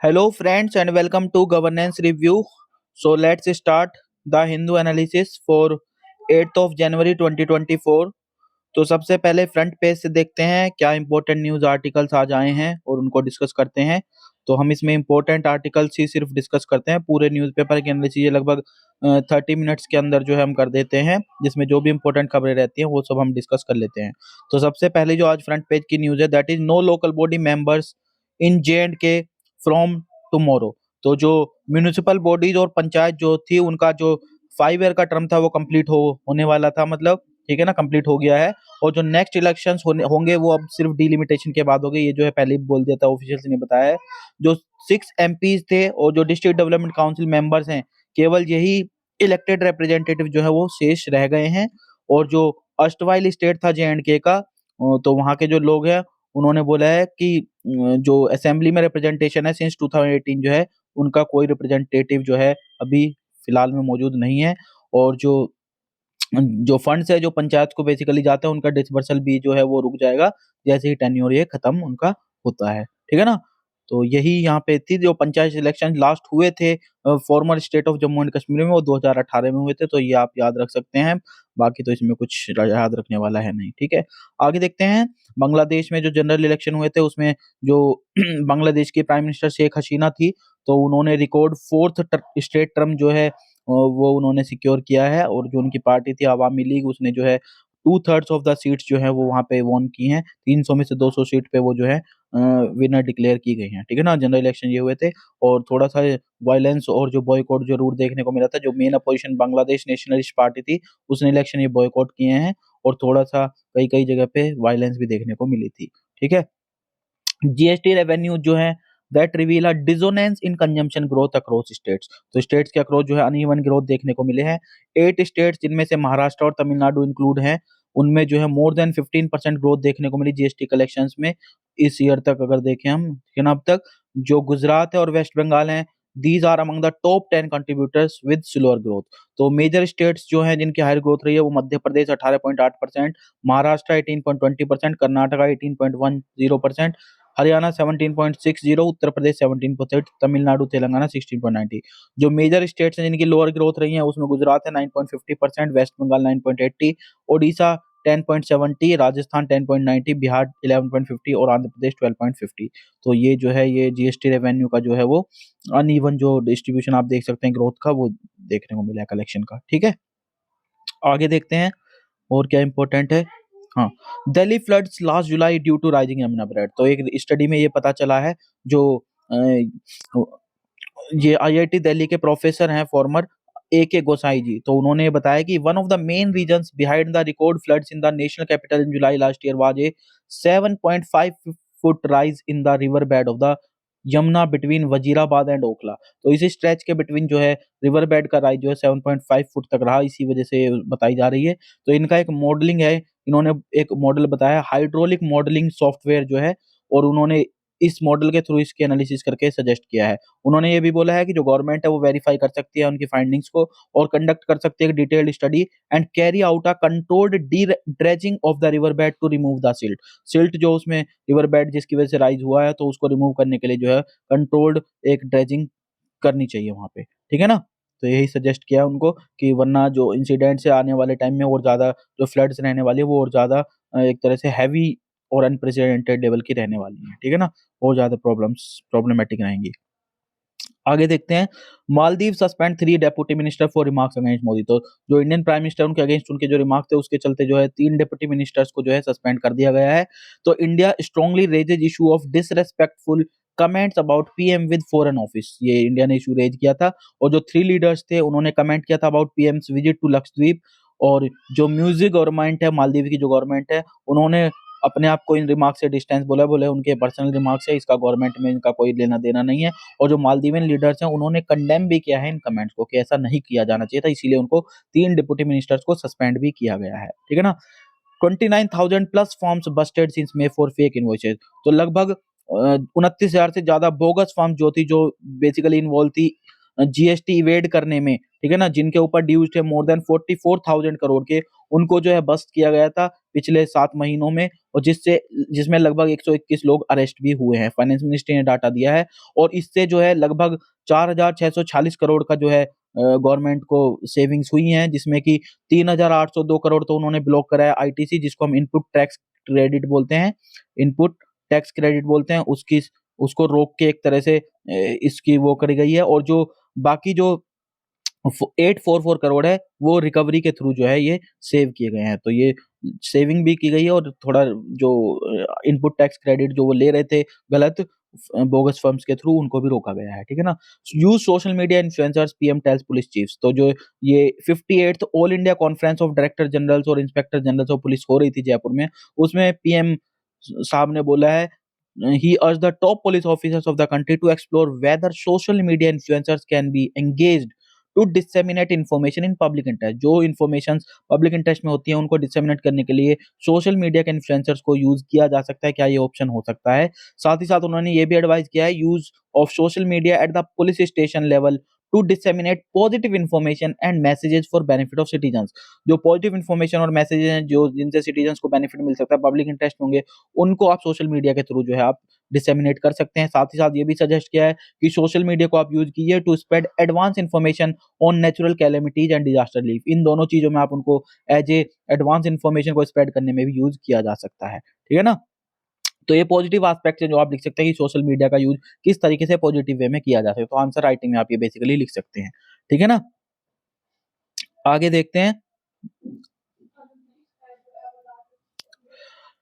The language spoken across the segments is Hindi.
Hello, friends, and welcome to Governance Review. So, let's start the Hindu analysis for 8th of January 2024. तो सबसे पहले फ्रंट पेज से देखते हैं क्या इंपॉर्टेंट न्यूज़ आर्टिकल्स आज आए हैं और उनको डिस्कस करते हैं। तो हम इसमें इंपॉर्टेंट आर्टिकल्स ही सिर्फ डिस्कस करते हैं, पूरे न्यूज़पेपर की एनालिसिस ये लगभग 30 मिनट्स के अंदर जो है हम कर देते हैं, जिसमें जो भी इंपॉर्टेंट खबरें रहती हैं वो सब हम डिस्कस कर लेते हैं। तो सबसे पहले जो आज फ्रंट पेज की न्यूज़ है, that is no local body members in J&K from tomorrow. तो जो म्यूनिसिपल बॉडीज और पंचायत जो थी उनका जो 5 ईयर का टर्म था वो कंप्लीट होने वाला था, मतलब ठीक है ना, कंप्लीट हो गया है। और जो नेक्स्ट इलेक्शंस होंगे वो अब सिर्फ डिलिमिटेशन के बाद होंगे, ये जो है पहले ही बोल दिया था, ऑफिशियल्स ने बताया है। जो 6 एमपीज थे और जो डिस्ट्रिक्ट डेवलपमेंट काउंसिल मेंबर्स हैं, केवल यही इलेक्टेड रिप्रेजेंटेटिव जो है वो शेष रह गए हैं। और जो अष्टवाइल स्टेट था J&K का, तो वहाँ के जो लोग हैं उन्होंने बोला है कि जो असेंबली में रिप्रेजेंटेशन है सिंस 2018 जो है, उनका कोई रिप्रेजेंटेटिव जो है अभी फिलहाल में मौजूद नहीं है। और जो जो फंड्स है जो पंचायत को बेसिकली जाते हैं उनका डिसबर्सल भी जो है वो रुक जाएगा जैसे ही टेन्योर ये खत्म उनका होता है, ठीक है ना। तो यही यहाँ पे थी, जो पंचायत इलेक्शन लास्ट हुए थे farmer state of Jammu and Kashmir में, वो 2018 में हुए थे, तो ये आप याद रख सकते हैं। बाकी तो इसमें कुछ याद रखने वाला है नहीं, ठीक है। आगे देखते हैं, बांग्लादेश में जो जनरल इलेक्शन हुए थे उसमें जो बांग्लादेश की प्राइम मिनिस्टर शेख हसीना थी, तो उन्होंने रिकॉर्ड 4th स्टेट टर्म जो है वो उन्होंने सिक्योर किया है। और जो उनकी पार्टी थी अवामी लीग, उसने जो है 2/3 ऑफ द सीट्स जो है वो वहाँ पे वॉन की हैं। 300 में से 200 सीट पे वो जो है विनर डिक्लेयर की गई हैं, ठीक है ना। जनरल इलेक्शन ये हुए थे और थोड़ा सा वायलेंस और जो बॉयकॉट जरूर देखने को मिला था। जो main opposition Bangladesh nationalist party थी उसने इलेक्शन ये बॉयकॉट किए हैं और थोड़ा सा कई कई जगह पे वायलेंस भी देखने को मिली थी, ठीक है। जीएसटी रेवेन्यू जो है that reveal a dissonance in consumption growth across states. तो स्टेट्स के अक्रॉस जो है अनइवन ग्रोथ देखने को मिले हैं। 8 स्टेट्स जिनमें से महाराष्ट्र और तमिलनाडु इंक्लूड हैं, उनमें जो है मोर देन 15% ग्रोथ देखने को मिली जीएसटी कलेक्शंस में इस ईयर तक अगर देखें हम, ठीक है ना। अब तक जो गुजरात है और वेस्ट बंगाल हैं, these are among the top 10 contributors with slower growth. तो मेजर स्टेट्स जो हैं जिनकी हायर ग्रोथ रही है वो मध्य प्रदेश 18.8%, महाराष्ट्र 18.20%, कर्नाटका 18.10%, हरियाणा 17.60, उत्तर प्रदेश 17%, तमिलनाडु तेलंगाना 16.90। जो मेजर स्टेट्स हैं जिनकी लोअर ग्रोथ रही है उसमें गुजरात है 9.50%, वेस्ट बंगाल 9.80, ओडिशा 10.70, राजस्थान 10.90, बिहार 11.50 और आंध्र प्रदेश 12.50। तो ये जो है ये जीएसटी रेवेन्यू का जो है वो अनइवन जो डिस्ट्रीब्यूशन आप देख सकते हैं ग्रोथ का, वो देखने को मिला है कलेक्शन का, ठीक है। आगे देखते हैं और क्या इंपॉर्टेंट है। हाँ, Delhi floods last July due to rising Yamuna bed. तो एक स्टडी में ये पता चला है, जो ये आईआईटी दिल्ली के प्रोफेसर हैं फॉर्मर AK गोसाई जी, तो उन्होंने बताया कि one of the main reasons behind the record floods in the national capital in July last year was a 7.5 foot rise in the river bed of the Yamuna between Wazirabad and Okhla. तो इसी स्ट्रेच के बिटवीन जो है रिवर बेड का राइज जो है 7.5 फुट तक रहा, इसी वजह से बताई जा रही है। तो इनका एक मॉडलिंग है, इन्होंने एक मॉडल बताया हाइड्रोलिक मॉडलिंग सॉफ्टवेयर जो है, और उन्होंने इस मॉडल के थ्रू इसकी एनालिसिस करके सजेस्ट किया है। उन्होंने ये भी बोला है कि जो गवर्नमेंट है वो वेरीफाई कर सकती है उनकी फाइंडिंग्स को और कंडक्ट कर सकती है detailed study and carry out a controlled dredging of the river bed to remove the silt. Silt जो उसमें रिवर बेड जिसकी वजह से राइज हुआ है, तो उसको रिमूव करने के लिए जो है कंट्रोल्ड एक ड्रेजिंग करनी चाहिए वहां पे, ठीक है ना। तो यही सजेस्ट किया है उनको कि वरना जो इंसिडेंट से आने वाले टाइम में और ज्यादा जो फ्लड्स रहने वाली है वो और ज्यादा एक तरह से हैवी और अनप्रेसिडेंटेड लेवल की रहने वाली है, ठीक है ना। और ज्यादा प्रॉब्लमेटिक रहेंगी। आगे देखते हैं, Maldives suspend 3 deputy minister for remarks against Modi. तो जो इंडियन प्राइम मिनिस्टर उनके अगेंस्ट उनके जो रिमार्क थे उसके चलते जो है 3 डेप्यूटी मिनिस्टर्स को जो है सस्पेंड कर दिया गया है। तो India strongly raises issue of disrespectful comments about PM with foreign office, ये इंडिया ने इशू रेज किया था। और जो 3 लीडर्स थे उन्होंने कमेंट किया था about PM's visit to Lakshadweep. और जो म्यूजिक गवर्नमेंट है, मालदीव की जो गवर्नमेंट है, उन्होंने अपने आप को इन रिमार्क से डिस्टेंस बोला, बोले उनके पर्सनल रिमार्क्स है, इसका गवर्नमेंट में इनका कोई लेना देना नहीं है। और जो मालदीवियन लीडर्स हैं उन्होंने कंडेम भी किया है इन कमेंट्स को कि ऐसा नहीं किया जाना चाहिए था, इसीलिए उनको 3 डिप्टी मिनिस्टर्स को सस्पेंड भी किया गया है, ठीक है ना। 29,000 plus forms Busted since may for fake invoices. तो लगभग 29,000 से ज्यादा बोगस फॉर्म जो थी, जो बेसिकली इन्वॉल्व थी जीएसटी इवेड करने में, ठीक है ना, जिनके ऊपर ड्यूज थे मोर देन 44,000 करोड़ के, उनको जो है बस्ट किया गया था पिछले 7 महीनों में, और जिसमें लगभग 121 लोग अरेस्ट भी हुए हैं। फाइनेंस मिनिस्ट्री ने डाटा दिया है, और इससे जो है लगभग 4,640 करोड़ का जो है गवर्नमेंट को सेविंग्स हुई हैं, जिसमें कि 3,802 करोड़ तो उन्होंने ब्लॉक करा है आईटीसी, जिसको हम इनपुट टैक्स क्रेडिट बोलते हैं, उसकी उसको रोक के एक तरह से इसकी वो करी गई है, और जो बाकी जो 844 करोड़ है वो रिकवरी के थ्रू जो है ये सेव किए गए हैं। तो ये सेविंग भी की गई है, और थोड़ा जो इनपुट टैक्स क्रेडिट जो वो ले रहे थे गलत बोगस फर्म्स के थ्रू, उनको भी रोका गया है, ठीक है ना। Use social media influencers, PM tells police chiefs. तो जो ये 58th all India conference of director generals और इंस्पेक्टर जनरल्स ऑफ पुलिस हो रही थी जयपुर में, उसमें पीएम साहब ने बोला है, he urged the top police officers of the country to explore whether social media influencers can be engaged to disseminate information in public interest। जो informations public interest में होती है उनको disseminate करने के लिए सोशल मीडिया के इन्फ्लुएंसर्स को यूज किया जा सकता है, क्या ये ऑप्शन हो सकता है। साथ ही साथ उन्होंने ये भी एडवाइस किया है, use of social media at the police station level to disseminate positive information and messages for benefit of citizens. जो पॉजिटिव इन्फॉर्मेशन और मैसेजेस हैं जो जिनसे सिटीजन्स को बेनिफिट मिल सकता है, पब्लिक इंटरेस्ट होंगे, उनको आप सोशल मीडिया के थ्रू जो है आप डिसेमिनेट कर सकते हैं। साथ ही साथ ये भी सजेस्ट किया है कि सोशल मीडिया को आप यूज कीजिए to spread advance information on natural calamities and disaster relief. इन दोनों चीजों में आप उनको एज ए एडवांस इन्फॉर्मेशन को स्प्रेड करने में भी यूज किया जा सकता है, ठीक है ना। तो ये पॉजिटिव एस्पेक्ट है जो आप लिख सकते हैं कि सोशल मीडिया का यूज किस तरीके से पॉजिटिव वे में किया जा सकता है। तो आंसर राइटिंग में आप ये बेसिकली लिख सकते हैं, ठीक है ना। आगे देखते हैं,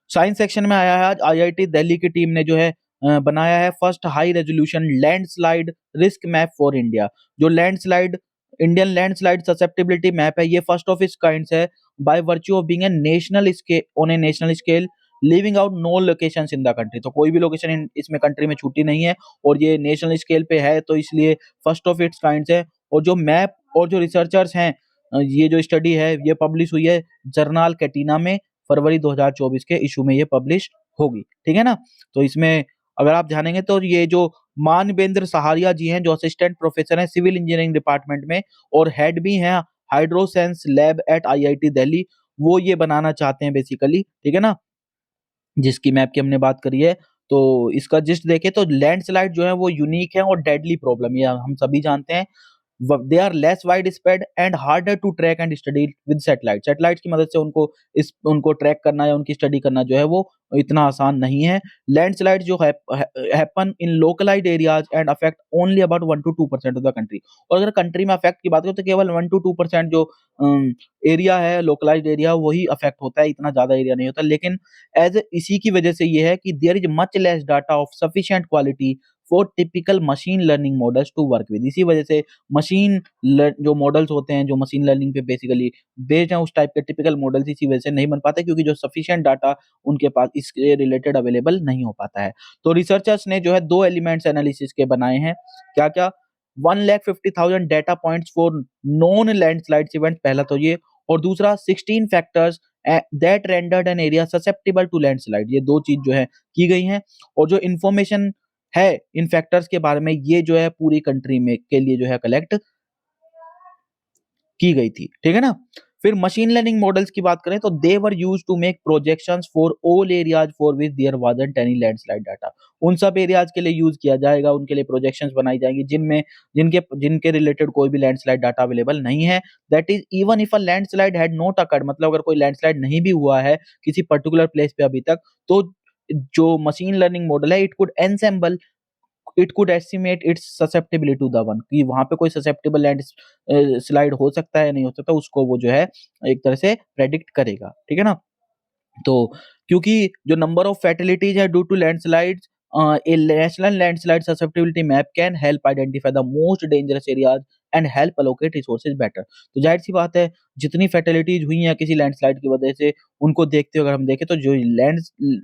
साइंस सेक्शन में आया है आज आईआईटी दिल्ली की टीम ने जो है बनाया है first high resolution landslide risk map for India. जो landslide Indian landslide susceptibility map है, ये फर्स्ट ऑफ इट्स काइंड है by virtue of being a national scale on a national scale, leaving out no locations in the country. तो कोई भी लोकेशन इसमें कंट्री में छूटी नहीं है, और ये नेशनल स्केल पे है, तो इसलिए फर्स्ट ऑफ इट्स काइंड है। और जो मैप और जो रिसर्चर्स हैं, ये जो स्टडी है ये पब्लिश हुई है जर्नल कैटिना में, फरवरी 2024 के इशू में ये पब्लिश होगी, ठीक है ना। तो इसमें अगर आप जानेंगे तो ये जो मानवेंद्र सहारिया जी हैं, जो असिस्टेंट प्रोफेसर हैं सिविल इंजीनियरिंग डिपार्टमेंट में और हेड भी हैं हाइड्रोसेंस लैब एट आईआईटी दिल्ली, वो ये बनाना चाहते हैं बेसिकली, ठीक है ना, जिसकी मैप की हमने बात करी है। तो इसका जिस्ट देखें तो लैंडस्लाइड जो है वो यूनिक है और डेडली प्रॉब्लम, ये हम सभी जानते हैं। They are less widespread and harder to track and study with satellite. Satellites की मदद से उनको ट्रैक करना या उनकी स्टडी करना जो है वो इतना आसान नहीं है। लैंडस्लाइड जो happen in localized areas and affect only about 1 to 2% of the country. और अगर कंट्री में अफेक्ट की बात करें तो केवल 1 to 2% जो एरिया है, लोकलाइज्ड एरिया, वही अफेक्ट होता है, इतना ज्यादा एरिया नहीं होता। लेकिन एज इसी की वजह से ये है कि there is much less data of sufficient quality for typical machine learning models to work with. इसी वजह से जो मॉडल्स होते हैं जो मशीन लर्निंग पे बेसिकली बेस्ड हैं, उस टाइप के टिपिकल मॉडल्स इसी वजह से नहीं बन पाते, क्योंकि जो सफिशिएंट डाटा उनके पास इसके रिलेटेड अवेलेबल नहीं हो पाता है। तो रिसर्चर्स ने जो है 2 एलिमेंट्स एनालिसिस के बनाए हैं, क्या क्या, 1,50,000 data points for non landslide event, पहला तो ये, और दूसरा 16 factors that rendered an area susceptible to landslide. ये दो चीज जो है की गई हैं, और जो इन्फॉर्मेशन है इन फैक्टर्स के बारे में ये जो है पूरी कंट्री में के लिए जो है कलेक्ट की गई थी, ठीक है ना। फिर मशीन लर्निंग मॉडल्स की बात करें तो they were used to make projections for all areas for which there wasn't any landslide data. उन सब एरियाज के लिए यूज किया जाएगा, उनके लिए प्रोजेक्शंस बनाई जाएंगी जिनमें जिनके जिनके रिलेटेड कोई भी लैंडस्लाइड डाटा अवेलेबल नहीं है। That is even if a landslide had not occurred, मतलब अगर कोई लैंडस्लाइड नहीं भी हुआ है किसी पर्टिकुलर प्लेस पे अभी तक, तो जो मशीन लर्निंग मॉडल है it could estimate its susceptibility to the one, कि वहां पे कोई ससेप्टेबल लैंड स्लाइड हो सकता है नहीं हो सकता, उसको वो जो है एक तरह से प्रेडिक्ट करेगा, ठीक है ना। तो क्योंकि जो नंबर ऑफ फैटिलिटीज है due to landslides, a national landslide susceptibility map can help identify the most dangerous areas and help allocate resources better. तो जाहिर सी बात है जितनी फैटिलिटीज हुई हैं किसी लैंडस्लाइड की वजह से, उनको देखते हुए अगर हम देखें तो जो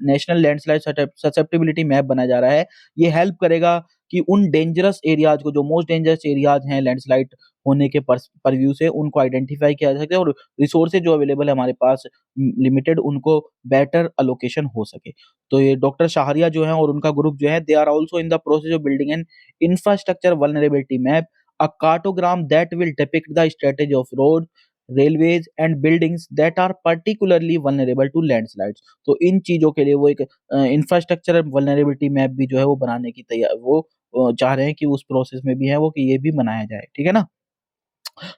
नेशनल लैंडस्लाइड ससेप्टेबिलिटी मैप बनाया जा रहा है, ये हेल्प करेगा कि उन डेंजरस एरियाज को, जो मोस्ट डेंजरस एरियाज हैं लैंडस्लाइड होने के परव्यू से, उनको आइडेंटिफाई किया जा सके और रिसोर्सेज जो अवेलेबल है हमारे पास लिमिटेड, उनको बेटर अलोकेशन हो सके। तो ये डॉक्टर शाहरिया जो है और उनका ग्रुप जो है, they are also in the process of building an infrastructure vulnerability map, a cartogram that will depict the strategy of road railways and buildings that are particularly vulnerable to landslides। तो इन चीजों के लिए वो एक इंफ्रास्ट्रक्चर वल्नरेबिलिटी मैप भी जो है वो बनाने की तैयार वो चाह रहे हैं कि उस प्रोसेस में भी है वो कि ये भी बनाया जाए, ठीक है ना।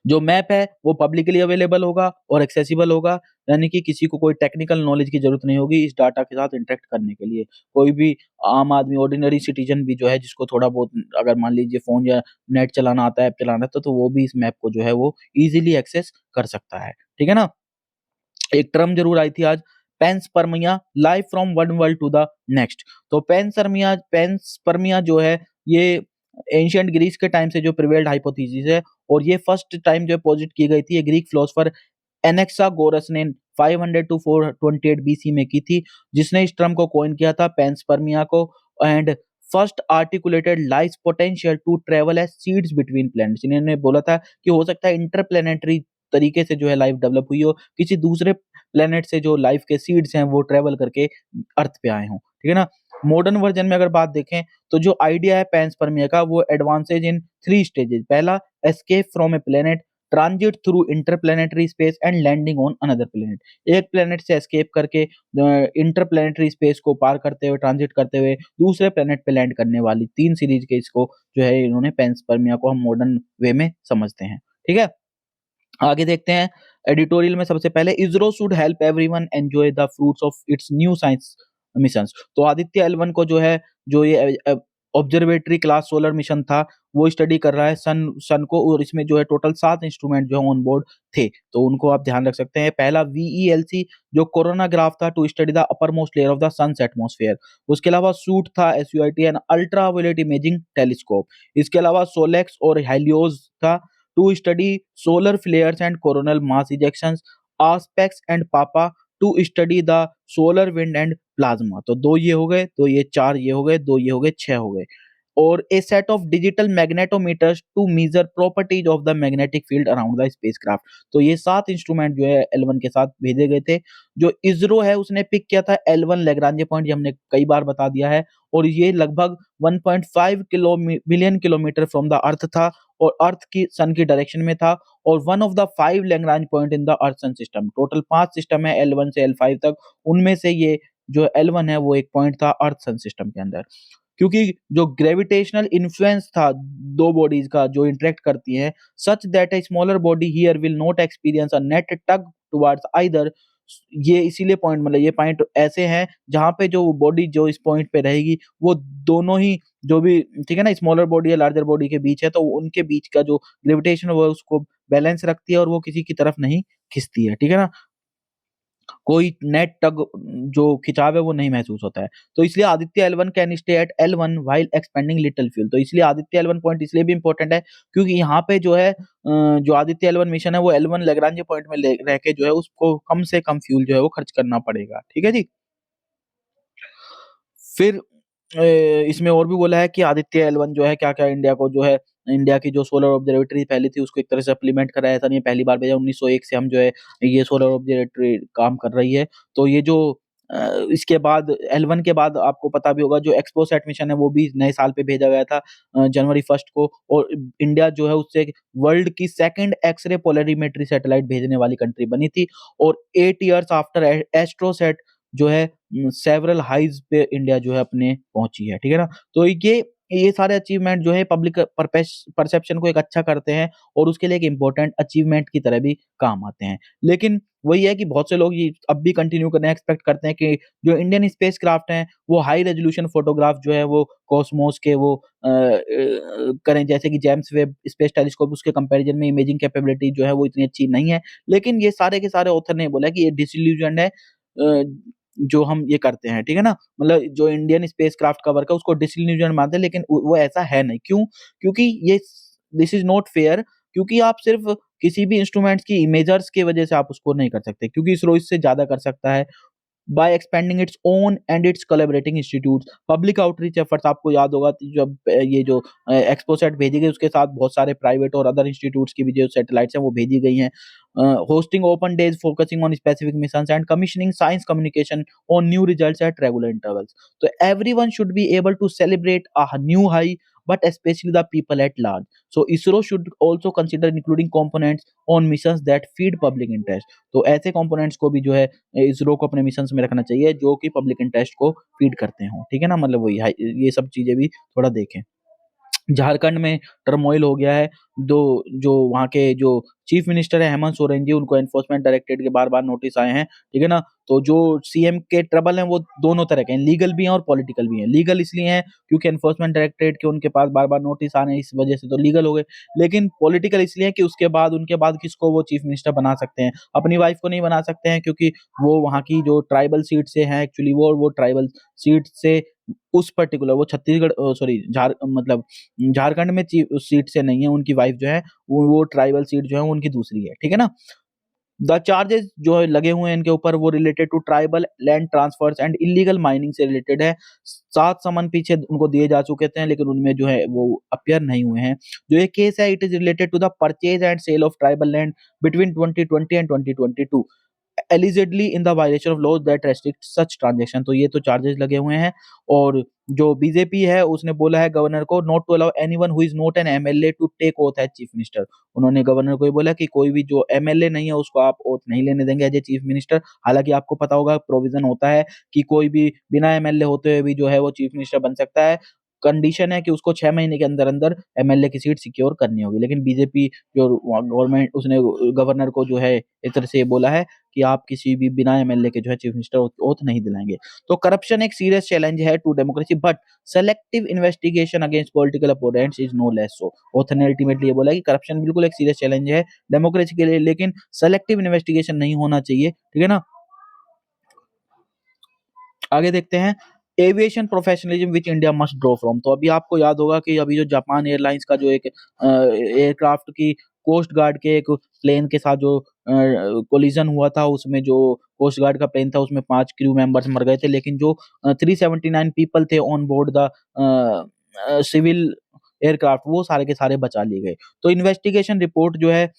जो मैप है वो पब्लिकली अवेलेबल होगा और एक्सेसिबल होगा, यानी कि किसी को कोई टेक्निकल नॉलेज की जरूरत नहीं होगी इस डाटा के साथ इंटरेक्ट करने के लिए। कोई भी आम आदमी, ऑर्डिनरी सिटीजन भी जो है जिसको थोड़ा बहुत अगर मान लीजिए फोन या नेट चलाना आता है, ऐप चलाना आता है, तो वो भी इस मैप को जो है वो इजीली एक्सेस कर सकता है, ठीक है ना। एक टर्म जरूर आई थी आज, panspermia, life from one world to the next. तो पेंसपर्मिया जो है ये एंशियंट ग्रीस के टाइम से जो प्रिवेल्ड हाइपोथेसिस है, और ये फर्स्ट टाइम जो पोजिट की गई थी ये ग्रीक फिलोसोफर एनेक्सागोरस ने 500 टू 428 बीसी में की थी, जिसने इस टर्म को कॉइन किया था पेंसपर्मिया को। And first articulated life potential to travel as seeds between planets. इन्होंने बोला था कि हो सकता है इंटरप्लेनेटरी तरीके से जो है लाइफ डेवलप हुई हो, किसी दूसरे प्लेनेट से जो लाइफ के सीड्स हैं वो ट्रेवल करके अर्थ पे आए हों, ठीक है ना। मॉडर्न वर्जन में अगर बात देखें तो जो आइडिया है पेंसपर्मिया का वो एडवांसेज इन 3 स्टेजेस। पहला, escape from a planet, transit through interplanetary space and landing on another planet. एक प्लेनेट से एस्केप करके इंटरप्लेनेटरी स्पेस को पार करते हुए, ट्रांजिट करते हुए दूसरे प्लेनेट पे लैंड करने वाली 3 सीरीज के इसको जो है इन्होंने पेंसपर्मिया को हम मॉडर्न वे में समझते हैं, ठीक है। आगे देखते हैं एडिटोरियल में। सबसे पहले, ISRO should help everyone enjoy the fruits of its new science missions. तो आदित्य L1 को जो है जो ये ऑब्जर्वेटरी क्लास सोलर मिशन था वो स्टडी कर रहा है सन को, और इसमें जो है टोटल 7 इंस्ट्रूमेंट जो है ऑन बोर्ड थे, तो उनको आप ध्यान रख सकते हैं। पहला VELC जो कोरोनाग्राफ था to study the upper most layer of the sun's atmosphere. उसके अलावा सूट था SUIT and ultraviolet imaging telescope. इसके अलावा सोलेक्स और हेलियोस था to study solar flares and coronal mass ejections. ASPEX and PAPA to study the solar wind and plasma. तो 2 ये हो गए, 2 ये, 4 ये हो गए, 2 ये हो गए, 6 हो गए। और a set of digital magnetometers to measure properties of the magnetic field around the spacecraft. तो ये 7 इंस्ट्रूमेंट जो है L1 के साथ भेजे गए थे। जो इसरो है उसने पिक किया था L1 लैग्रांज पॉइंट, ये हमने कई बार बता दिया है, और ये लगभग 1.5 billion kilometre from the earth था, और अर्थ की सन की डायरेक्शन में था, और one of the 5 Lagrange point in the earth sun system. Total 5 system है L1 से L5 तक, उनमें से ये जो L1 है वो एक पॉइंट था अर्थ सन सिस्टम के अंदर। क्योंकि जो ग्रेविटेशनल इन्फ्लुएंस था दो बॉडीज का जो इंटरेक्ट करती हैं, such that a smaller body here will not experience a net tug towards either. ये इसीलिए पॉइंट, मतलब ये पॉइंट ऐसे हैं जहां पे जो बॉडी जो इस पॉइंट पे रहेगी वो दोनों ही जो भी, ठीक है ना, स्मॉलर बॉडी या लार्जर बॉडी के बीच है, तो उनके बीच का जो ग्रेविटेशन वो उसको बैलेंस रखती है और वो किसी की तरफ नहीं खिंचती है, ठीक है ना। कोई नेट टग जो खिंचाव है वो नहीं महसूस होता है। तो इसलिए Aditya L1 can stay at L1 while expanding little fuel. तो इसलिए आदित्य L1 पॉइंट इसलिए भी इंपॉर्टेंट है क्योंकि यहाँ पे जो है जो आदित्य L1 मिशन है वो L1 लैग्रांज पॉइंट में रह के जो है उसको कम से कम फ्यूल जो है वो खर्च करना पड़ेगा, ठीक है जी। फिर इसमें और भी बोला है कि आदित्य L1 जो है क्या-क्या इंडिया को जो है, इंडिया की जो सोलर ऑब्जर्वेटरी पहले थी उसको एक तरह से सप्लीमेंट कराया था, नहीं पहली बार भेजा 1901 से हम जो है ये सोलर ऑब्जर्वेटरी काम कर रही है। तो ये जो इसके बाद L1 के बाद आपको पता भी होगा जो एक्सपोसैट मिशन है वो भी नए साल पे भेजा गया था जनवरी 1 को, और इंडिया जो है उससे वर्ल्ड की सेकंड एक्स-रे पोलरिमेट्री सैटेलाइट भेजने वाली कंट्री बनी थी। और 8 इयर्स आफ्टर एस्ट्रोसैट जो है सेवरल हाइज पे इंडिया जो है अपने पहुंची है, ठीक है ना। तो ये सारे अचीवमेंट जो है पब्लिक परसेप्शन को एक अच्छा करते हैं और उसके लिए एक इम्पोर्टेंट अचीवमेंट की तरह भी काम आते हैं। लेकिन वही है कि बहुत से लोग ये अब भी कंटिन्यू करना एक्सपेक्ट करते हैं कि जो इंडियन स्पेसक्राफ्ट हैं वो हाई रेजोल्यूशन फोटोग्राफ जो है वो कॉस्मोस के वो करें, जैसे कि जेम्स वेब स्पेस टेलीस्कोप, उसके कंपैरिजन में इमेजिंग कैपेबिलिटी जो है वो इतनी अच्छी नहीं है। लेकिन ये सारे के सारे ऑथर ने बोला कि ये डिसइल्यूजन्ड है जो हम ये करते हैं, ठीक है ना? मतलब जो इंडियन स्पेसक्राफ्ट का वर्क है उसको डिसइल्यूजन मानते हैं, लेकिन वो ऐसा है नहीं। क्यों? क्योंकि ये दिस इज़ नॉट फेयर, क्योंकि आप सिर्फ़ किसी भी इंस्ट्रूमेंट्स की इमेजर्स की वजह से आप उसको नहीं कर सकते, क्योंकि इसरो इससे ज़्यादा कर सकता है। By expanding its own and its collaborating institutes. Public outreach efforts, आपको याद होगा कि जब ये जो एक्सपोसैट भेजी गई उसके साथ बहुत सारे प्राइवेट और अदर इंस्टीट्यूट्स की भी जो सैटेलाइट्स हैं वो भेजी गई हैं। Hosting open days focusing on specific missions and commissioning science communication on new results at regular intervals. तो everyone should be able to celebrate a new high but especially the people at large. So ISRO should also consider including components on missions that feed public interest. तो ऐसे components को भी जो है इसरो को अपने मिशंस में रखना चाहिए जो कि पब्लिक इंटरेस्ट को फीड करते हो, ठीक है ना? मतलब वही ये सब चीजें भी थोड़ा देखें। झारखंड में टर्मोइल हो गया है। दो जो वहाँ के जो चीफ मिनिस्टर हैं हेमंत सोरेन जी, उनको एनफोर्समेंट डायरेक्टरेट के बार-बार नोटिस आए हैं, ठीक है ना? तो जो सीएम के ट्रबल हैं वो दोनों तरह के हैं, लीगल भी हैं और पॉलिटिकल भी हैं। लीगल इसलिए हैं क्योंकि एनफोर्समेंट डायरेक्टरेट के उनके पास बार-बार नोटिस आ रहे हैं, इस वजह से तो लीगल हो गए। लेकिन पॉलिटिकल इसलिए है कि उनके बाद किसको वो चीफ मिनिस्टर बना सकते हैं, अपनी वाइफ को नहीं बना सकते हैं क्योंकि वो वहाँ की जो ट्राइबल सीट से हैं एक्चुअली वो ट्राइबल सीट से उस पर्टिकुलर वो छत्तीसगढ़ सॉरी झारखंड में सीट से नहीं है, उनकी वाइफ जो है वो ट्राइबल सीट जो है उनकी दूसरी है, ठीक है ना? द चार्जेस जो है लगे हुए हैं इनके ऊपर वो related to tribal land transfers and illegal mining से रिलेटेड है। 7 समन पीछे उनको दिए जा चुके थे लेकिन उनमें जो है वो अपीयर नहीं हुए हैं। जो ये केस है it is related to the purchase and sale of tribal land between 2020 and 2022 allegedly in the violation of laws that restrict such transaction। तो ये तो चार्जेस लगे हुए हैं। और जो बीजेपी है उसने बोला है गवर्नर को not to allow anyone who is not an MLA to take oath as chief minister. उन्होंने गवर्नर को ये बोला कि कोई भी जो एमएलए नहीं है उसको आप ओथ नहीं लेने देंगे एज ए चीफ मिनिस्टर। हालांकि आपको पता होगा प्रोविजन होता है कि कोई भी बिना एमएलए होते हुए भी जो है वो चीफ मिनिस्टर बन सकता है। कंडीशन है कि उसको 6 महीने के अंदर-अंदर एमएलए की सीट सिक्योर करनी होगी। लेकिन बीजेपी जो गवर्नमेंट उसने गवर्नर को जो है एक तरह से ये बोला है कि आप किसी भी बिना एमएलए के जो है चीफ मिनिस्टर ओथ नहीं दिलाएँगे। तो करप्शन एक सीरियस चैलेंज है to democracy but selective investigation against political opponents is no less so. Oath ने अल्टीमेटली ये बोला है कि करप्शन बिल्कुल एक सीरियस चैलेंज है डेमोक्रेसी के लिए लेकिन सेलेक्टिव इन्वेस्टिगेशन नहीं होना चाहिए, ठीक है ना? आगे देखते हैं aviation professionalism which India must draw from. तो अभी आपको याद होगा कि अभी जो जापान एयरलाइंस का जो एक एयरक्राफ्ट की कोस्ट गार्ड के एक प्लेन के साथ जो कोलिजन हुआ था उसमें जो कोस्ट गार्ड का प्लेन था उसमें 5 क्रू मेंबर्स मर गए थे लेकिन जो 379 पीपल थे on board the civil aircraft वो सारे के सारे बचा लिए गए। तो इन्वेस्टिगेशन रिपोर्ट जो है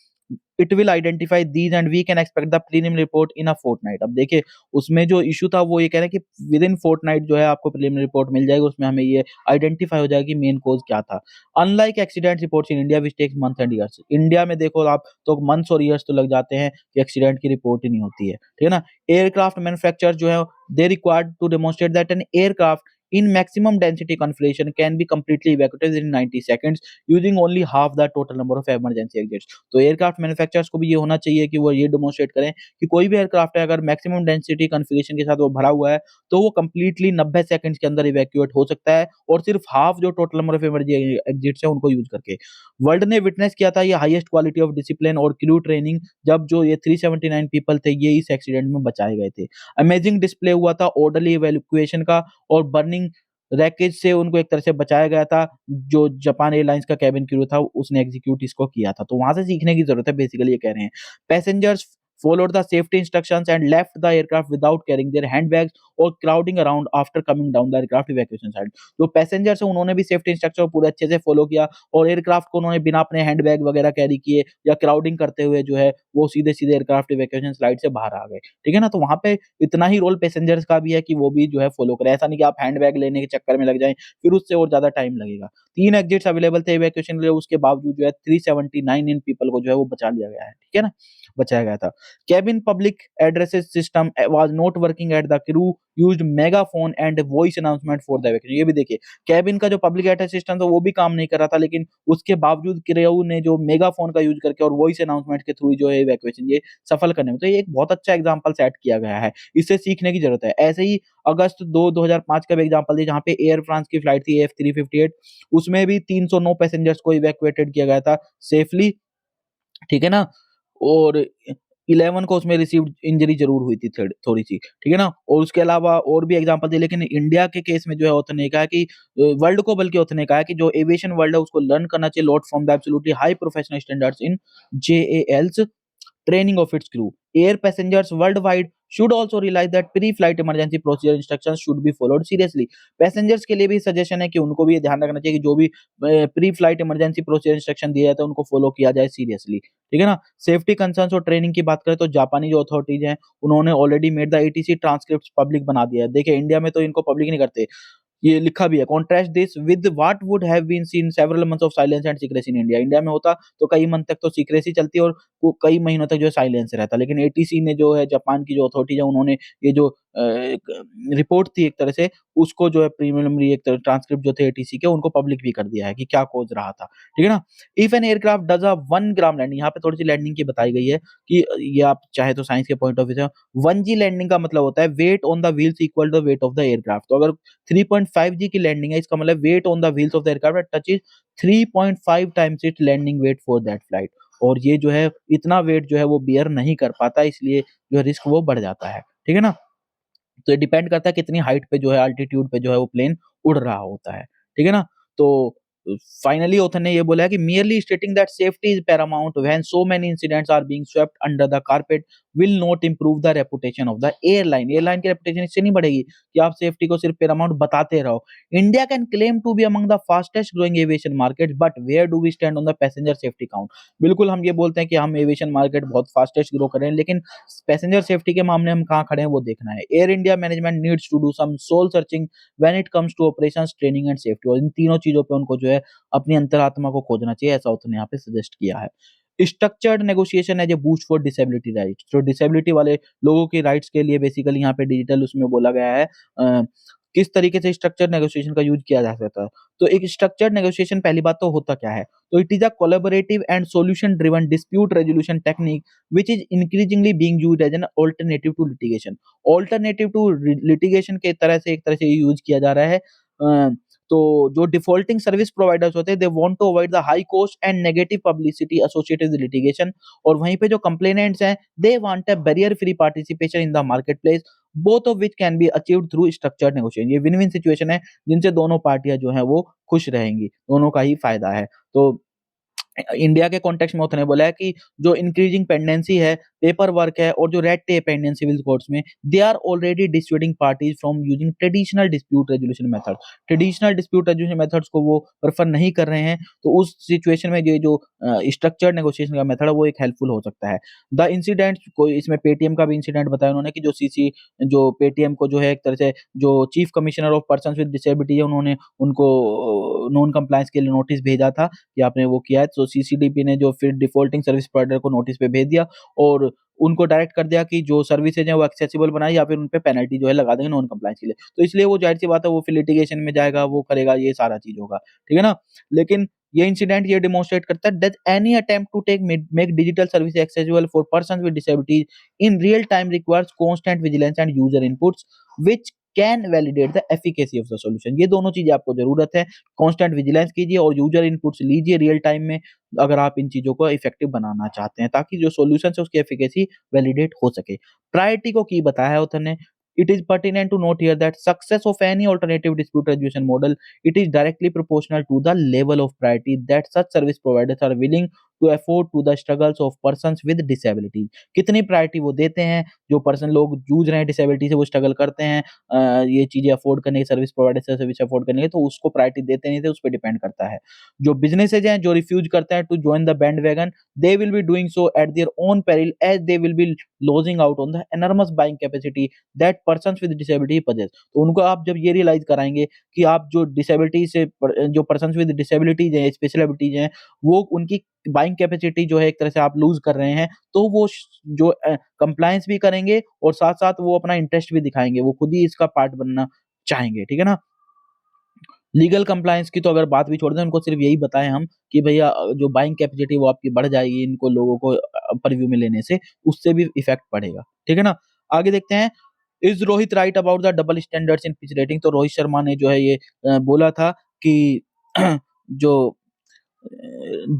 it will identify these and we can expect the preliminary report in a fortnight. अब देखिए उसमें जो इश्यू था वो ये कह रहे हैं कि विद इन फोर्टनाइट जो है आपको प्रीलिमिनरी रिपोर्ट मिल जाएगी, उसमें हमें ये आइडेंटिफाई हो जाएगा कि मेन कॉज क्या था। Unlike accident reports in India which takes months and years. India में देखो आप तो मंथ्स और ईयर्स तो लग जाते हैं कि एक्सीडेंट की रिपोर्ट ही नहीं होती है, ठीक है ना? एयरक्राफ्ट मैन्युफैक्चरर्स जो है they required to demonstrate that an aircraft in maximum density configuration can be completely evacuated in 90 seconds using only half the total number of emergency exits। तो एयरक्राफ्ट मैन्युफैक्चरर्स को भी ये होना चाहिए कि वो ये डेमोंस्ट्रेट करें कि कोई भी एयरक्राफ्ट है अगर मैक्सिमम डेंसिटी कॉन्फ़िगरेशन के साथ वो भरा हुआ है तो वो कंप्लीटली 90 सेकंड्स के अंदर इवैक्यूएट हो सकता है और सिर्फ हाफ जो total number of emergency exits है उनको यूज करके। वर्ल्ड ने विटनेस किया था ये हाईएस्ट क्वालिटी ऑफ डिसिप्लिन और क्रू ट्रेनिंग जब जो ये 379 पीपल थे ये इस एक्सीडेंट में बचाए गए थे। अमेजिंग डिस्प्ले हुआ था ऑर्डरली इवैक्यूएशन का और बर्निंग रैकेज से उनको एक तरह से बचाया गया था। जो जापान एयरलाइंस का केबिन क्रू था उसने एग्जीक्यूट इसको किया था। तो वहाँ से सीखने की ज़रूरत है बेसिकली ये कह रहे हैं। Passengers followed the safety instructions and left the aircraft without carrying their handbags or crowding around after coming down the aircraft evacuation site। जो पैसेंजर्स हैं उन्होंने भी सेफ्टी इंस्ट्रक्शन पूरे अच्छे से फॉलो किया और एयरक्राफ्ट को उन्होंने बिना अपने हैंडबैग वगैरह कैरी किए या क्राउडिंग करते हुए जो है वो सीधे-सीधे एयरक्राफ्ट इवैक्यूएशन साइट से बाहर आ गए। ठीक है ना? तो वहाँ पे इतना ही रोल पैसेंजर्स का भी है कि वो भी जो है फॉलो करें। ऐसा नहीं कि आप हैंडबैग लेने के चक्कर में लग जाएँ, फिर उससे और ज़्यादा टाइम लगेगा। 3 एग्जिट्स अवेलेबल थे इवैक्यूएशन के लिए, उसके बावजूद जो है 379 इन पीपल को जो है वो बचा लिया गया है। ठीक है ना? बचाया गया था। Cabin public addresses system was not working at the crew used megaphone and voice announcement for the evacuation। ये भी देखिए कैबिन का जो पब्लिक एड्रेस सिस्टम था वो भी काम नहीं कर रहा था लेकिन उसके बावजूद क्रू ने जो मेगाफोन का यूज करके और वॉइस अनाउंसमेंट के थ्रू जो है इवैक्यूएशन ये सफल करने में तो ये एक बहुत अच्छा एग्जांपल सेट किया गया है। इससे सीखने की जरूरत है। ऐसे ही अगस्त 2005 का भी एग्जांपल दिया जहाँ पे एयर फ्रांस की फ्लाइट थी AF358 उसमें भी 309 पैसेंजर्स को इवैक्यूएटेड किया गया था सेफली। ठीक है ना? और 11 को उसमें रिसीव्ड इंजरी ज़रूर हुई थी थोड़ी-सी, ठीक है ना? और उसके अलावा और भी एग्ज़ाम्पल दिए लेकिन इंडिया के केस में जो है ऑथर ने कहा कि वर्ल्ड को बल्कि ऑथर ने कहा है कि जो एविएशन वर्ल्ड है उसको लर्न करना चाहिए lot from the absolutely high professional standards in JAL's training of its crew। Air passengers worldwide should also realize that pre-flight emergency procedure instructions should be followed seriously। Passengers के लिए भी सजेशन है कि उनको भी ये ध्यान रखना चाहिए कि जो भी pre flight emergency procedure instruction दिया जाता है उनको फॉलो किया जाए सीरियसली। ठीक है ना? सेफ्टी कंसर्न्स और ट्रेनिंग की बात करें तो जापानी जो अथॉरिटीज हैं उन्होंने already made the ATC transcripts public बना दिया है। देखिए इंडिया में तो इनको पब्लिक नहीं करते। ये लिखा भी है, contrast this with what would have been seen several months of silence and secrecy in India. India में होता तो कई मंथ तक तो सीक्रेसी चलती और वो कई महीनों तक जो है साइलेंस रहता, लेकिन एटीसी ने जो है, जापान की जो अथॉरिटीज है, उन्होंने ये जो रिपोर्ट थी एक तरह से, उसको जो है प्रीलिमिनरी एक तरह ट्रांसक्रिप्ट जो थे एटीसी के, उनको पब्लिक भी कर दिया है कि क्या कॉज रहा था, ठीक है ना। If an aircraft does a 1 gram landing, यहाँ पे थोड़ी सी लैंडिंग की बताई गई है कि ये आप चाहे तो साइंस के पॉइंट ऑफ व्यू से, 1 जी लैंडिंग का मतलब होता है weight on the wheels equal to weight of the aircraft. तो अगर 3.5 जी की लैंडिंग है, इसका मतलब weight on the wheels of the aircraft touch is 3.5 times its landing weight for that flight. और ये जो है इतना वेट जो है वो बियर नहीं कर पाता, इसलिए जो रिस्क वो बढ़ जाता है, ठीक है ना। तो ये डिपेंड करता है कितनी हाइट पे जो है, अल्टीट्यूड पे जो है वो प्लेन उड़ रहा होता है, ठीक है ना। तो फाइनली ऑथर ने ये बोला है कि merely stating that safety is paramount when so many incidents are being swept under the carpet will not improve the reputation of the airline. Airline की रेपुटेशन इससे नहीं बढ़ेगी कि आप सेफ्टी को सिर्फ पैरामाउंट बताते रहो। India can claim to be among the fastest growing aviation market, but where do we stand on the passenger safety count. बिल्कुल हम ये बोलते हैं कि हम एविएशन मार्केट बहुत फास्टेस्ट ग्रो कर रहे हैं, लेकिन पैसेंजर सेफ्टी के मामले में हम कहाँ खड़े हैं वो देखना है। Air India management needs to do some soul searching when it comes to operations, training and safety. और इन तीनों चीजों पे उनको जो है अपनी अंतरात्मा को खोजना चाहिए, ऐसा उसने यहाँ पे सजेस्ट किया है। Structured negotiation as a boost for disability rights. जो डिसेबिलिटी वाले लोगों के राइट्स के लिए बेसिकली यहाँ पे डिजिटल उसमें बोला गया है किस तरीके से स्ट्रक्चर्ड नेगोशिएशन का यूज किया जा सकता है। तो एक स्ट्रक्चर्ड नेगोशिएशन, पहली बात तो होता क्या है, तो it is a collaborative and solution driven dispute resolution technique which is increasingly being used as an alternative to litigation। Alternative to litigation के तरह से एक तरह से यूज किया जा रहा है। तो जो डिफॉल्टिंग सर्विस प्रोवाइडर्स होते हैं, they want to avoid the high cost and negative publicity associated with litigation. और वहीं पे जो कंप्लेनेंट्स हैं, they want a barrier free participation in the market place, both of which can be achieved through structured negotiation. ये विन विन सिचुएशन है जिनसे दोनों पार्टियां जो है वो खुश रहेंगी, दोनों का ही फायदा है। तो इंडिया के कॉन्टेक्स्ट में उन्होंने बोला है कि जो इंक्रीजिंग पेंडेंसी है, पेपर वर्क है और जो रेड टेप है इंडियन सिविल कोर्ट्स में, they are already dissuading parties from using traditional dispute resolution method. Traditional dispute resolution methods को वो प्रेफर नहीं कर रहे हैं, तो उस सिचुएशन में ये जो स्ट्रक्चर्ड नेगोशिएशन का मेथड है वो एक हेल्पफुल हो सकता है। द इंसिडेंट को इसमें पेटीएम का भी इंसिडेंट बताया उन्होंने कि जो सीसी जो पेटीएम को जो है एक तरह से जो chief commissioner of person with disability है, उन्होंने उनको नॉन कंप्लायंस के लिए नोटिस भेजा था कि आपने वो किया है। तो सीसीडीपी ने जो फिर डिफॉल्टिंग सर्विस प्रोवाइडर को नोटिस पे भेज दिया और उनको डायरेक्ट कर दिया कि जो सर्विसेज हैं वो एक्सेसिबल बनाए या फिर उन पे पेनल्टी जो है लगा देंगे नॉन कंप्लायंस के लिए। तो इसलिए वो ज़ाहिर-सी बात है वो फिर लिटिगेशन में जाएगा, वो करेगा, ये सारा चीज़ होगा। ठीक है ना? लेकिन ये इंसिडेंट ये डेमोंस्ट्रेट करता है that any attempt to take make digital service accessible for persons with disabilities in real time requires constant vigilance and user inputs which can validate the efficacy of the solution. ये दोनों चीज़ें आपको ज़रूरत है। कांस्टेंट विजिलेंस कीजिए और यूजर इनपुट्स लीजिए रियल टाइम में, अगर आप इन चीज़ों को इफेक्टिव बनाना चाहते हैं, ताकि जो सॉल्यूशन है उसकी एफिकेसी वैलिडेट हो सके। प्रायोरिटी को की बताया है ऑथर ने। It is pertinent to note here that success of any alternative dispute resolution model, it is directly proportional to the level of priority that such service providers are willing to afford to the struggles of persons with disabilities। कितनी प्रायोरिटी वो देते हैं, जो पर्सन लोग जूझ रहे हैं डिसेबिलिटी से, वो स्ट्रगल करते हैं ये चीज़ें अफोर्ड करने की, सर्विस प्रोवाइडर से सर्विस अफोर्ड करने की, तो उसको प्रायोरिटी देते नहीं थे, उस पे डिपेंड करता है। जो बिज़नेसेज़ हैं, जो रिफ्यूज़ करते हैं to join the bandwagon, they will be doing so at their own peril as they will be losing out on the enormous buying capacity that persons with disability possess। तो उनको आप जब ये रियलाइज़ कराएँगे कि आप जो डिसेबिलिटी से जो पर्सन्स विद डिसेबिलिटीज़ हैं, स्पेशल एबिलिटीज़ हैं, वो उनकी बाइंग कैपेसिटी जो है एक तरह से आप लूज़ कर रहे हैं, तो वो जो कंप्लायंस भी करेंगे और साथ-साथ वो अपना इंटरेस्ट भी दिखाएँगे, वो खुद ही इसका पार्ट बनना चाहेंगे, ठीक है ना? लीगल कंप्लायंस की तो अगर बात भी छोड़ दें, उनको सिर्फ यही बताएँ हम कि भैया जो बाइंग कैपेसिटी वो आपकी बढ़ जाएगी इनको लोगों को परव्यू में लेने से, उससे भी इफ़ेक्ट पड़ेगा। ठीक है ना? आगे देखते हैं, is Rohit right about the double standards in pitch rating. तो रोहित शर्मा ने जो है ये बोला था कि जो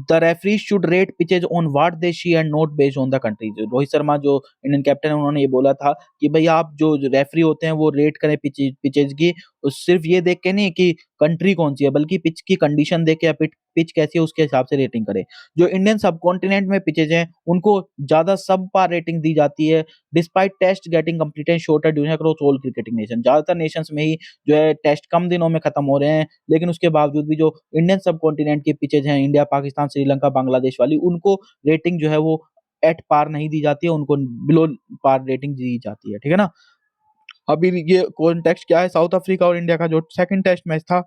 the referee should rate pitches on what they see and not based on the country. जो रोहित शर्मा जो इंडियन कैप्टन है, उन्होंने ये बोला था कि भैया आप जो रेफरी होते हैं वो रेट करें पिचेज़ की, सिर्फ ये देख के नहीं कि कंट्री कौन-सी है, बल्कि पिच की कंडीशन देख के या पिच पिच कैसी है उसके हिसाब से रेटिंग करें। जो इंडियन सबकॉन्टिनेंट में पिचेज़ हैं, उनको ज़्यादा सबपार रेटिंग दी जाती है despite test getting completed shorter during across all cricketing nation. ज़्यादातर नेशंस में ही जो है टेस्ट कम दिनों में खत्म हो रहे हैं, लेकिन उसके बावजूद भी जो इंडियन सबकॉन्टिनेंट की पिचेज़ हैं, इंडिया, पाकिस्तान, श्रीलंका, बांग्लादेश वाली, उनको रेटिंग जो है वो एट पार नहीं दी जाती है, उनको बिलो पार रेटिंग दी जाती है। ठीक है ना? अभी ये कॉन्टेक्स्ट क्या है, साउथ अफ्रीका और इंडिया का जो सेकंड टेस्ट मैच था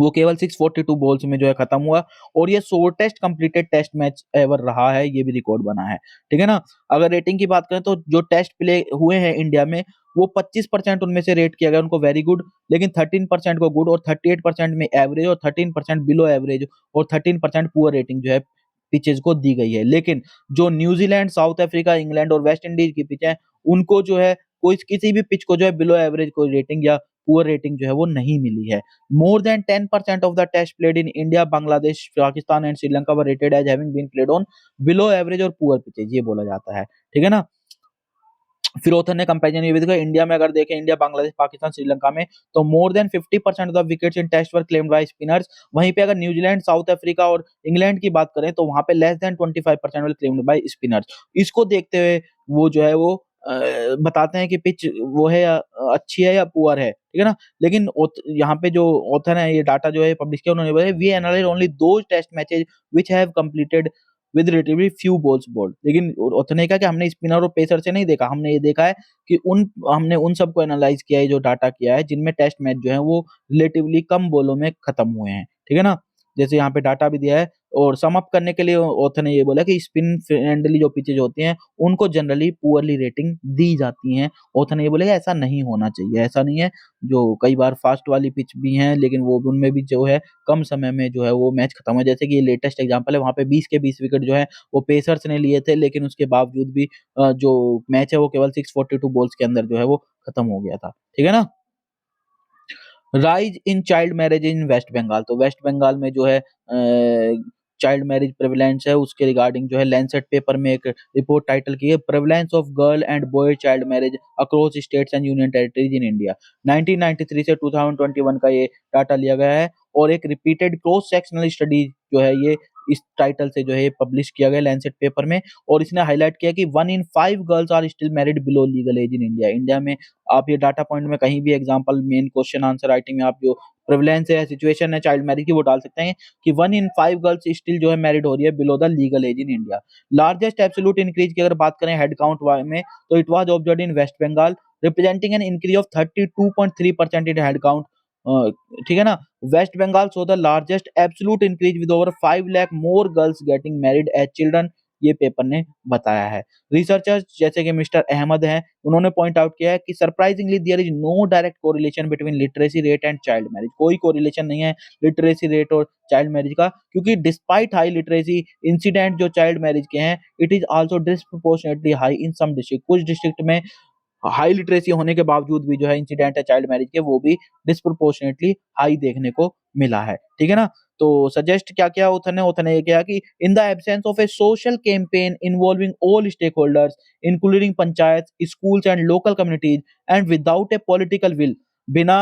वो केवल 642 बॉल्स में जो है खत्म हुआ, और ये shortest completed test match ever रहा है, ये भी रिकॉर्ड बना है। ठीक है ना। अगर रेटिंग की बात करें तो जो टेस्ट प्ले हुए हैं इंडिया में, वो 25% उनमें से रेट किया गया उनको वेरी गुड, लेकिन 13% को गुड, और 38% में एवरेज, और 13% बिलो एवरेज, और 13% पुअर रेटिंग जो है पिचेस को दी गई है। लेकिन जो न्यूजीलैंड, साउथ अफ्रीका, इंग्लैंड और वेस्ट इंडीज की पिच है, उनको जो है कोई किसी भी पिच को जो है बिलो एवरेज कोई रेटिंग या पुअर रेटिंग जो है वो नहीं मिली है। More than 10% of the tests played in India, Bangladesh, Pakistan and Sri Lanka were rated as having been played on below average और poor pitches, ये बोला जाता है। ठीक है ना। फिर ऑथर ने कंपेरिजन ये भी देखा, इंडिया में अगर देखें, इंडिया, बांग्लादेश, पाकिस्तान, श्रीलंका में, तो more than 50% of the wickets in test were claimed by spinners. वहीं पे अगर न्यूजीलैंड, साउथ अफ्रीका और इंग्लैंड की बात करें तो वहां पे less than 25% were claimed by spinners. इसको देखते हुए वो जो है वो बताते हैं कि पिच वो है अच्छी है या पुअर है। ठीक है ना। लेकिन यहाँ पे जो ऑथर है, ये डाटा जो है पब्लिश किया, उन्होंने बोला we analyse only those test matches which have completed with relatively few balls bowled. लेकिन ऑथर ने कहा कि हमने स्पिनर और पेसर से नहीं देखा, हमने ये देखा है कि हमने उन सबको एनालाइज किया है, जो डाटा किया है जिनमें टेस्ट मैच जो है वो रिलेटिवली कम बॉलों में खत्म हुए हैं। ठीक है ना। जैसे यहाँ पे डाटा भी दिया है, और सम अप करने के लिए ऑथर ने ये बोला कि स्पिन फ्रेंडली जो पिचेज होती हैं उनको जनरली पुअरली रेटिंग दी जाती है। ऑथर ने ये बोला कि ऐसा नहीं होना चाहिए, ऐसा नहीं है। जो कई बार फास्ट वाली पिच भी हैं, लेकिन वो उनमें भी जो है कम समय में जो है वो मैच खत्म हो, जैसे कि ये लेटेस्ट एग्जांपल है, वहां पे 20 के 20 विकेट जो है वो पेसर्स ने लिए थे, लेकिन उसके बावजूद भी जो मैच है वो केवल 642 बॉल्स के अंदर जो है वो खत्म हो गया था। ठीक है ना। Rise in child marriage in West Bengal, तो वेस्ट बंगाल में जो है चाइल्ड मैरिज प्रेवलेंस है, उसके रिगार्डिंग जो है लैंसेट पेपर में एक रिपोर्ट टाइटल की है, prevalence of girl and boy child marriage across states and union territories in India. 1993 से 2021 का ये डाटा लिया गया है, और एक रिपीटेड क्रॉस सेक्शनल स्टडी जो है ये इस टाइटल से जो है पब्लिश किया गया लैंसेट पेपर में। और इसने हाईलाइट किया कि 1 in 5 girls are still married below legal age in India. India में आप ये डाटा पॉइंट में कहीं भी example main question answer writing में आप जो प्रेवलेंस है, सिचुएशन है चाइल्ड मैरिज की, वो डाल सकते हैं कि 1 in 5 गर्ल्स स्टिल जो है मैरिड हो रही है below the legal age in India. Largest absolute increase की अगर बात करें हेड काउंट में, तो it was observed in West Bengal, representing an increase of 32.3% in head count. ठीक है ना। West Bengal so the largest absolute increase with over 5 lakh more girls getting married as children, ये पेपर ने बताया है। रिसर्चर्स जैसे कि मिस्टर अहमद हैं, उन्होंने पॉइंट आउट किया है कि surprisingly there is no direct correlation between literacy rate and child marriage. कोई कोरिलेशन नहीं है लिटरेसी रेट और चाइल्ड मैरिज का, क्योंकि डिस्पाइट हाई लिटरेसी इंसिडेंट जो चाइल्ड मैरिज के हैं, it is also disproportionately high in some district. कुछ डिस्ट्रिक्ट में हाई लिटरेसी होने के बावजूद भी जो है इंसिडेंट है चाइल्ड मैरिज के, वो भी डिस्प्रोपोर्शनेटली हाई देखने को मिला है। ठीक है ना। तो सजेस्ट क्या किया ऑथर ने ये किया कि in the absence of a social campaign involving all stake holders including panchayat, schools and local communities, and without a political will, बिना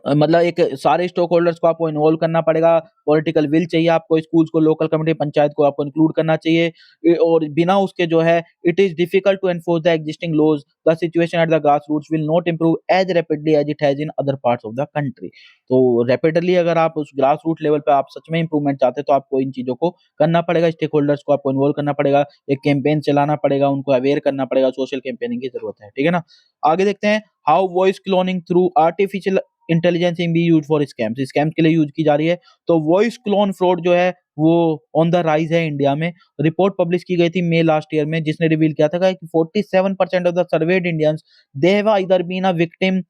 मतलब एक सारे स्टॉक होल्डर्स को आपको इन्वॉल्व करना पड़ेगा, पॉलिटिकल विल चाहिए आपको, स्कूल्स को, लोकल कमिटी, पंचायत को आपको इंक्लूड करना चाहिए, और बिना उसके जो है it is difficult to enforce the existing laws, the situation at the grass roots will not improve as rapidly as it has in other parts of the country. तो रैपिडली अगर आप उस ग्रास रूट लेवल पे आप सच में इंप्रूवमेंट चाहते हैं, तो आपको इन चीजों को करना पड़ेगा, स्टेक होल्डर्स को आपको इन्वॉल्व करना पड़ेगा, एक कैंपेन चलाना पड़ेगा, उनको अवेयर करना पड़ेगा, सोशल कैंपेनिंग की जरूरत है। ठीक है ना। आगे देखते हैं how voice cloning through artificial intelligence in B use for scams, scams के लिए यूज की जा रही है। तो वॉइस क्लोन फ्रॉड जो है वो ऑन द राइज है इंडिया में। रिपोर्ट पब्लिश की गई थी मई लास्ट ईयर में, जिसने रिवील किया था कि 47% of the surveyed Indians they have either been a victim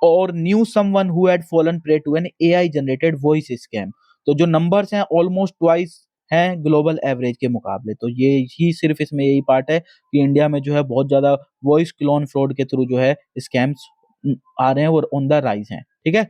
और knew someone who had fallen prey to an AI generated voice scam. तो जो नंबर्स हैं ऑलमोस्ट ट्वाइस हैं ग्लोबल एवरेज के मुकाबले। तो ये ही सिर्फ इसमें यही पार्ट है कि इंडिया में जो है बहुत ज्यादा वॉइस क्लोन फ्रॉड के थ्रू जो है स्कैम्स आ रहे हैं और ऑन द राइज हैं। ठीक है।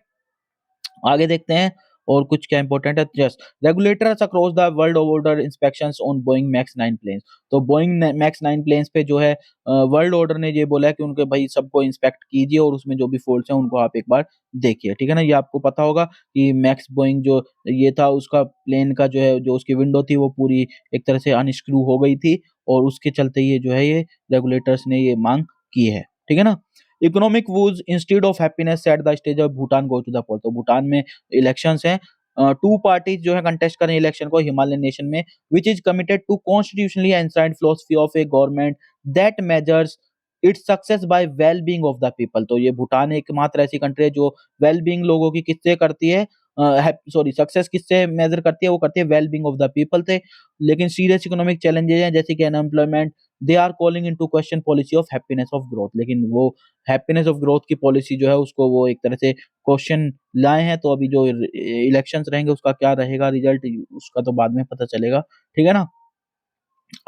आगे देखते हैं और कुछ क्या इंपॉर्टेंट है। Just regulators across the world order inspections on Boeing Max 9 planes. तो बोइंग मैक्स 9 प्लेन्स पे जो है वर्ल्ड ऑर्डर ने ये बोला है कि उनके भाई सबको इंस्पेक्ट कीजिए और उसमें जो भी फॉल्ट्स हैं उनको आप एक बार देखिए। ठीक है ना। ये आपको पता होगा कि मैक्स बोइंग जो ये था, उसका प्लेन का जो है जो उसकी विंडो थी वो पूरी एक तरह से अनस्क्रू हो गई थी, और उसके चलते ये जो है ये रेगुलेटर्स ने ये मांग की है। ठीक है ना। Economic woes instead of happiness set the stage of Bhutan go to the poll. तो भूटान में इलेक्शंस हैं, टू पार्टीज जो है कंटेस्ट कर रहे हैं इलेक्शन को हिमालयन नेशन में, which is committed to constitutionally enshrined philosophy of a government that measures its success by well being of the people. तो ये भूटान एकमात्र ऐसी कंट्री है जो वेल बीइंग लोगों की किससे करती है, सॉरी सक्सेस किससे मेजर करती है, वो करती है well being of the people थे। लेकिन सीरियस इकोनॉमिक चैलेंजेस हैं जैसे कि unemployment, they are calling into question policy of happiness of growth. लेकिन वो हैप्पीनेस ऑफ ग्रोथ की पॉलिसी जो है उसको वो एक तरह से क्वेश्चन लाए हैं। तो अभी जो इलेक्शंस रहेंगे उसका क्या रहेगा रिजल्ट, उसका तो बाद में पता चलेगा, ठीक है ना।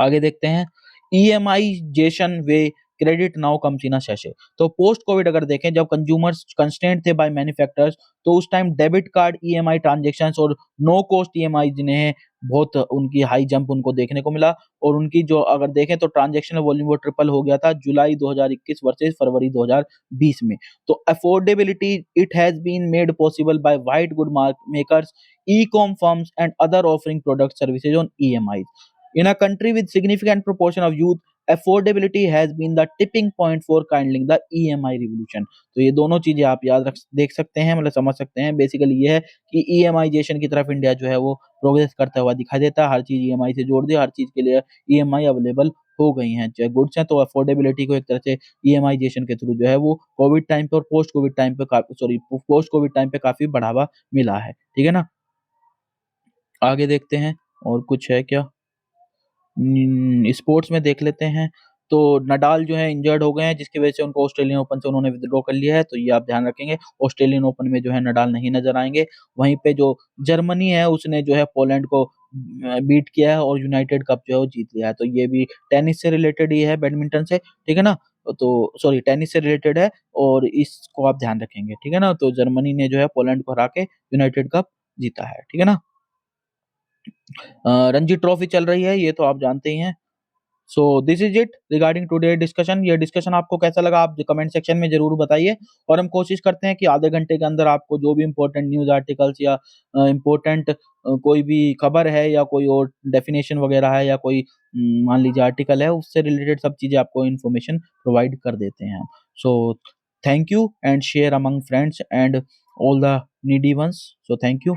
आगे देखते हैं, EMIsation way credit now comes in a sachet. तो पोस्ट कोविड अगर देखें, जब कंज्यूमर्स कंस्ट्रेंट थे बाय मैन्युफैक्चरर्स, तो उस time debit card EMI transactions और नो कॉस्ट ईएमआई जिन्हें बहुत उनकी हाई जंप उनको देखने को मिला। और उनकी जो अगर देखें तो ट्रांजैक्शनल वॉल्यूम वो ट्रिपल हो गया था जुलाई 2021 वर्सेस फरवरी 2020 में। तो affordability it has been made possible by white good makers, e com firms and other offering product services on EMI. In a country with significant proportion of youth, affordability has been the tipping point for kindling the EMI revolution। तो ये दोनों चीजें आप याद रख देख सकते हैं, मतलब समझ सकते हैं। बेसिकली ये है कि ईएमआईजेशन की तरफ इंडिया जो है वो प्रोग्रेस करता हुआ दिखाई देता है। हर चीज ईएमआई से जोड़ दी, हर चीज के लिए ईएमआई अवेलेबल हो गई हैं। चाहे गुड्स हैं तो अफोर्डेबिलिटी को एक तरह से ईएमआईजेशन के थ्रू जो है वो कोविड टाइम पे और पोस्ट कोविड टाइम पे पोस्ट कोविड टाइम पे काफी बढ़ावा मिला है, ठीक है ना। आगे देखते हैं और कुछ है क्या। स्पोर्ट्स में देख लेते हैं। तो नडाल जो है इंजर्ड हो गए हैं जिसकी वजह से उनको ऑस्ट्रेलियन ओपन से उन्होंने विथड्रॉ कर लिया है। तो ये आप ध्यान रखेंगे, ऑस्ट्रेलियन ओपन में जो है नडाल नहीं नजर आएंगे। वहीं पे जो जर्मनी है उसने जो है पोलैंड को बीट किया है और यूनाइटेड कप जो है वो जीत लिया है। तो ये भी टेनिस से रिलेटेड ही है, बैडमिंटन से, ठीक है ना। तो सॉरी टेनिस से रिलेटेड है और इसको आप ध्यान रखेंगे, ठीक है ना। तो जर्मनी ने जो है पोलैंड को हरा के यूनाइटेड कप जीता है, ठीक है ना। रणजी ट्रॉफी चल रही है, ये तो आप जानते ही हैं। So this is it regarding today discussion. ये डिस्कशन आपको कैसा लगा आप कमेंट सेक्शन में जरूर बताइए। और हम कोशिश करते हैं कि आधे घंटे के अंदर आपको जो भी इंपॉर्टेंट न्यूज आर्टिकल्स या इंपॉर्टेंट कोई भी खबर है या कोई और डेफिनेशन वगैरह है या कोई मान लीजिए आर्टिकल है उससे रिलेटेड सब चीजें आपको इन्फॉर्मेशन प्रोवाइड कर देते हैं। So thank you and share among friends and all the needy ones. So thank you.